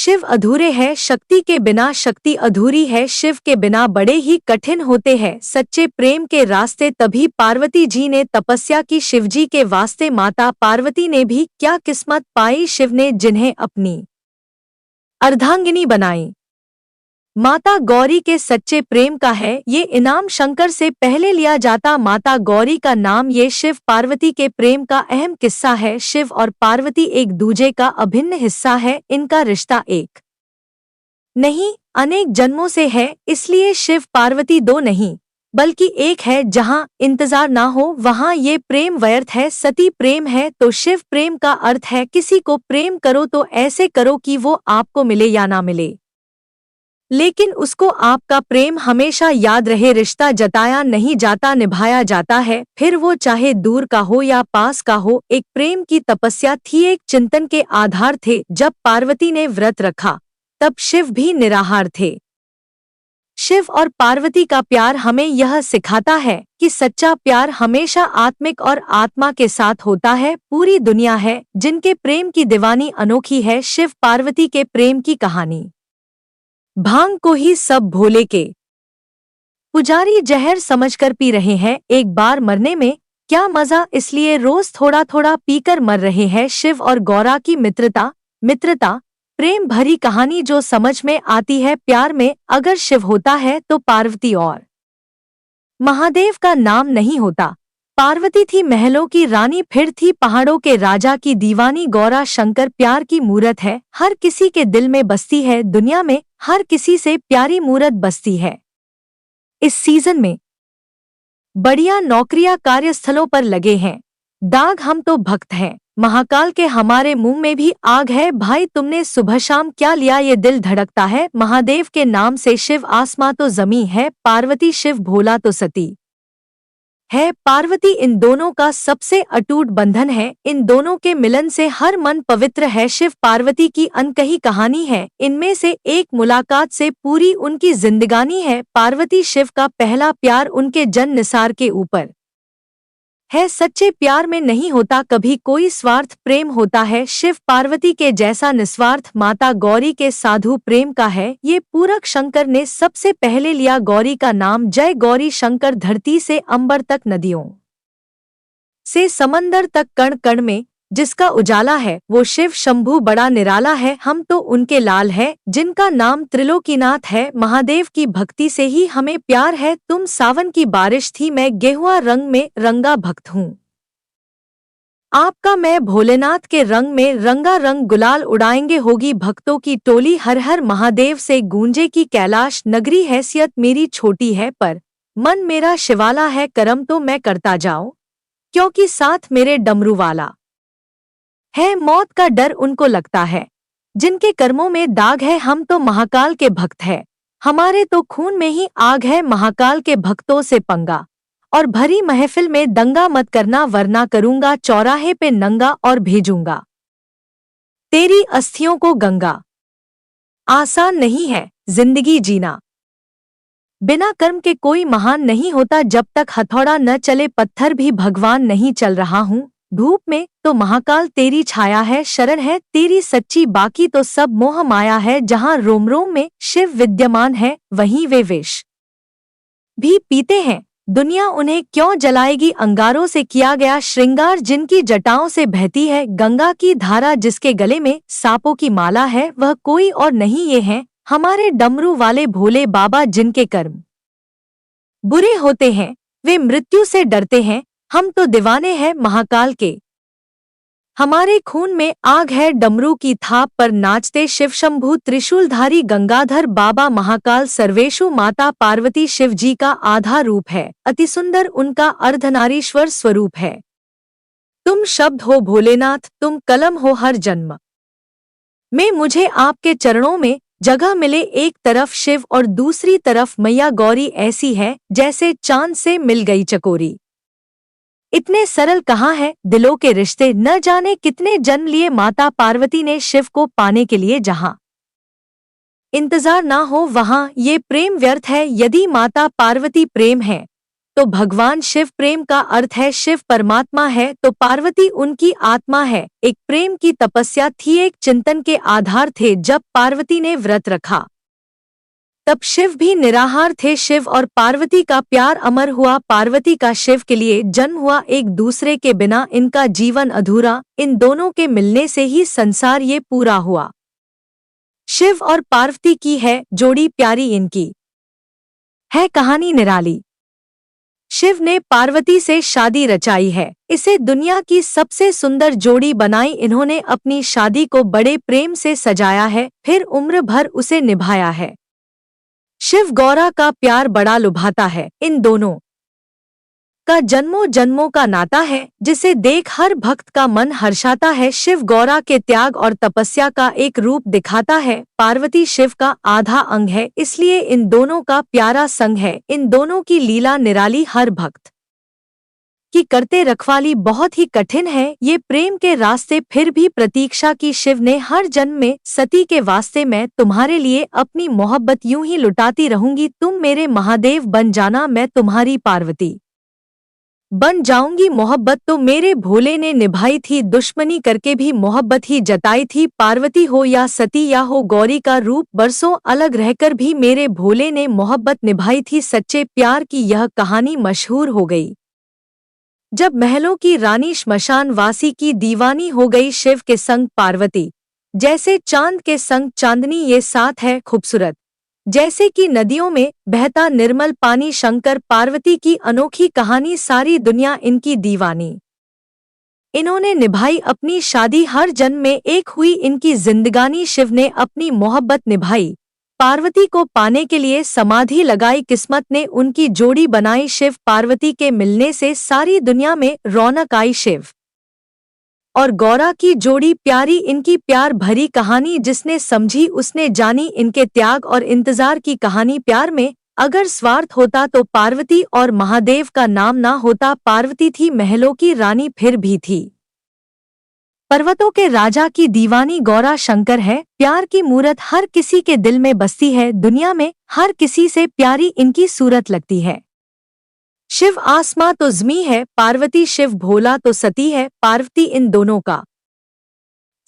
शिव अधूरे है शक्ति के बिना, शक्ति अधूरी है शिव के बिना, बड़े ही कठिन होते हैं सच्चे प्रेम के रास्ते। तभी पार्वती जी ने तपस्या की शिवजी के वास्ते। माता पार्वती ने भी क्या किस्मत पाई, शिव ने जिन्हें अपनी अर्धांगिनी बनाई। माता गौरी के सच्चे प्रेम का है ये इनाम, शंकर से पहले लिया जाता माता गौरी का नाम। ये शिव पार्वती के प्रेम का अहम किस्सा है। शिव और पार्वती एक दूजे का अभिन्न हिस्सा है। इनका रिश्ता एक नहीं अनेक जन्मों से है, इसलिए शिव पार्वती दो नहीं बल्कि एक है। जहाँ इंतजार ना हो वहाँ ये प्रेम व्यर्थ है। सती प्रेम है तो शिव प्रेम का अर्थ है किसी को प्रेम करो तो ऐसे करो कि वो आपको मिले या ना मिले, लेकिन उसको आपका प्रेम हमेशा याद रहे। रिश्ता जताया नहीं जाता, निभाया जाता है, फिर वो चाहे दूर का हो या पास का हो। एक प्रेम की तपस्या थी, एक चिंतन के आधार थे। जब पार्वती ने व्रत रखा तब शिव भी निराहार थे। शिव और पार्वती का प्यार हमें यह सिखाता है कि सच्चा प्यार हमेशा आत्मिक और आत्मा के साथ होता है। पूरी दुनिया है जिनके प्रेम की दीवानी अनोखी है। शिव पार्वती के प्रेम की कहानी। भांग को ही सब भोले के पुजारी जहर समझकर पी रहे हैं, एक बार मरने में क्या मजा, इसलिए रोज थोड़ा थोड़ा पीकर मर रहे हैं। शिव और गौरा की मित्रता प्रेम भरी कहानी जो समझ में आती है प्यार में। अगर शिव होता है तो पार्वती और महादेव का नाम नहीं होता। पार्वती थी महलों की रानी, फिर थी पहाड़ों के राजा की दीवानी। गौरा शंकर प्यार की मूरत है, हर किसी के दिल में बसती है। दुनिया में हर किसी से प्यारी मूरत बसती है। इस सीजन में बढ़िया नौकरियां कार्यस्थलों पर लगे हैं। दाग हम तो भक्त हैं, महाकाल के हमारे मुंह में भी आग है। भाई तुमने सुबह शाम क्या लिया ये दिल धड़कता है। महादेव के नाम से शिव आसमां तो जमी है, पार्वती शिव भोला तो सती है। पार्वती इन दोनों का सबसे अटूट बंधन है, इन दोनों के मिलन से हर मन पवित्र है। शिव पार्वती की अनकही कहानी है, इनमें से एक मुलाकात से पूरी उनकी जिंदगानी है। पार्वती शिव का पहला प्यार उनके जन निसार के ऊपर है। सच्चे प्यार में नहीं होता कभी कोई स्वार्थ, प्रेम होता है शिव पार्वती के जैसा निस्वार्थ। माता गौरी के साधु प्रेम का है ये पूरक, शंकर ने सबसे पहले लिया गौरी का नाम। जय गौरी शंकर, धरती से अंबर तक, नदियों से समंदर तक, कण कण में जिसका उजाला है वो शिव शंभू बड़ा निराला है। हम तो उनके लाल है जिनका नाम त्रिलोकीनाथ है। महादेव की भक्ति से ही हमें प्यार है। तुम सावन की बारिश थी, मैं गेहुआ रंग में रंगा भक्त हूँ आपका। मैं भोलेनाथ के रंग में रंगा रंग, गुलाल उड़ाएंगे होगी भक्तों की टोली। हर हर महादेव से गूंजे की कैलाश नगरी। हैसियत मेरी छोटी है पर मन मेरा शिवाला है। कर्म तो मैं करता जाऊं क्योंकि साथ मेरे डमरू वाला है। मौत का डर उनको लगता है जिनके कर्मों में दाग है। हम तो महाकाल के भक्त हैं, हमारे तो खून में ही आग है। महाकाल के भक्तों से पंगा और भरी महफिल में दंगा मत करना, वरना करूंगा चौराहे पे नंगा और भेजूंगा तेरी अस्थियों को गंगा। आसान नहीं है जिंदगी जीना, बिना कर्म के कोई महान नहीं होता। जब तक हथौड़ा न चले पत्थर भी भगवान नहीं। चल रहा हूँ धूप में तो महाकाल तेरी छाया है। शरण है तेरी सच्ची, बाकी तो सब मोह माया है। जहाँ रोम रोम में शिव विद्यमान है वहीं वे विष भी पीते हैं। दुनिया उन्हें क्यों जलाएगी। अंगारों से किया गया श्रृंगार जिनकी जटाओं से बहती है। गंगा की धारा जिसके गले में सांपों की माला है, वह कोई और नहीं ये हैं हमारे डमरू वाले भोले बाबा। जिनके कर्म बुरे होते हैं वे मृत्यु से डरते हैं। हम तो दीवाने हैं महाकाल के, हमारे खून में आग है। डमरू की थाप पर नाचते शिव शंभू, त्रिशूलधारी गंगाधर बाबा महाकाल सर्वेशु। माता पार्वती शिव जी का आधा रूप है, अति सुंदर उनका अर्धनारीश्वर स्वरूप है। तुम शब्द हो भोलेनाथ, तुम कलम हो हर जन्म में। मुझे आपके चरणों में जगह मिले। एक तरफ शिव और दूसरी तरफ मैया गौरी, ऐसी है जैसे चांद से मिल गई चकोरी। इतने सरल कहाँ है दिलों के रिश्ते, न जाने कितने जन्म लिए माता पार्वती ने शिव को पाने के लिए। जहाँ इंतजार ना हो वहाँ ये प्रेम व्यर्थ है। यदि माता पार्वती प्रेम है तो भगवान शिव प्रेम का अर्थ है। शिव परमात्मा है तो पार्वती उनकी आत्मा है। एक प्रेम की तपस्या थी, एक चिंतन के आधार थे। जब पार्वती ने व्रत रखा तब शिव भी निराहार थे। शिव और पार्वती का प्यार अमर हुआ। पार्वती का शिव के लिए जन्म हुआ। एक दूसरे के बिना इनका जीवन अधूरा। इन दोनों के मिलने से ही संसार ये पूरा हुआ। शिव और पार्वती की है जोड़ी प्यारी, इनकी है कहानी निराली। शिव ने पार्वती से शादी रचाई है, इसे दुनिया की सबसे सुंदर जोड़ी बनाई। इन्होंने अपनी शादी को बड़े प्रेम से सजाया है, फिर उम्र भर उसे निभाया है। शिव गौरा का प्यार बड़ा लुभाता है। इन दोनों का जन्मों जन्मों का नाता है, जिसे देख हर भक्त का मन हर्षाता है। शिव गौरा के त्याग और तपस्या का एक रूप दिखाता है। पार्वती शिव का आधा अंग है, इसलिए इन दोनों का प्यारा संग है। इन दोनों की लीला निराली, हर भक्त की करते रखवाली बहुत ही कठिन है। ये प्रेम के रास्ते फिर भी प्रतीक्षा की। शिव ने हर जन्म में सती के वास्ते मैं तुम्हारे लिए अपनी मोहब्बत यूं ही लुटाती रहूंगी। तुम मेरे महादेव बन जाना, मैं तुम्हारी पार्वती बन जाऊंगी। मोहब्बत तो मेरे भोले ने निभाई थी, दुश्मनी करके भी मोहब्बत ही जताई थी। पार्वती हो या सती या हो गौरी का रूप, बरसों अलग रहकर भी मेरे भोले ने मोहब्बत निभाई थी। सच्चे प्यार की यह कहानी मशहूर हो गई जब महलों की रानी श्मशान वासी की दीवानी हो गई। शिव के संग पार्वती जैसे चांद के संग चांदनी, ये साथ है खूबसूरत जैसे कि नदियों में बहता निर्मल पानी। शंकर पार्वती की अनोखी कहानी, सारी दुनिया इनकी दीवानी। इन्होंने निभाई अपनी शादी, हर जन्म में एक हुई इनकी जिंदगानी। शिव ने अपनी मोहब्बत निभाई, पार्वती को पाने के लिए समाधि लगाई। किस्मत ने उनकी जोड़ी बनाई। शिव पार्वती के मिलने से सारी दुनिया में रौनक आई। शिव और गौरा की जोड़ी प्यारी, इनकी प्यार भरी कहानी जिसने समझी उसने जानी। इनके त्याग और इंतजार की कहानी। प्यार में अगर स्वार्थ होता तो पार्वती और महादेव का नाम ना होता। पार्वती थी महलों की रानी, फिर भी थी पर्वतों के राजा की दीवानी। गौरा शंकर है, प्यार की मूरत हर किसी के दिल में बसती है। दुनिया में हर किसी से प्यारी इनकी सूरत लगती है। शिव आसमां तो ज़मीं है, पार्वती शिव भोला तो सती है। पार्वती इन दोनों का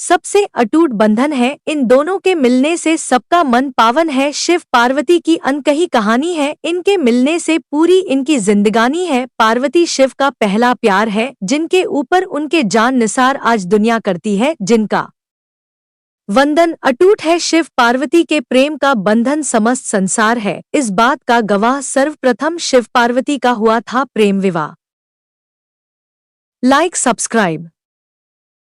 सबसे अटूट बंधन है। इन दोनों के मिलने से सबका मन पावन है। शिव पार्वती की अनकही कहानी है, इनके मिलने से पूरी इनकी जिंदगानी है। पार्वती शिव का पहला प्यार है, जिनके ऊपर उनके जान निसार आज दुनिया करती है। जिनका वंदन अटूट है। शिव पार्वती के प्रेम का बंधन समस्त संसार है। इस बात का गवाह सर्वप्रथम शिव पार्वती का हुआ था प्रेम विवाह। Like, subscribe.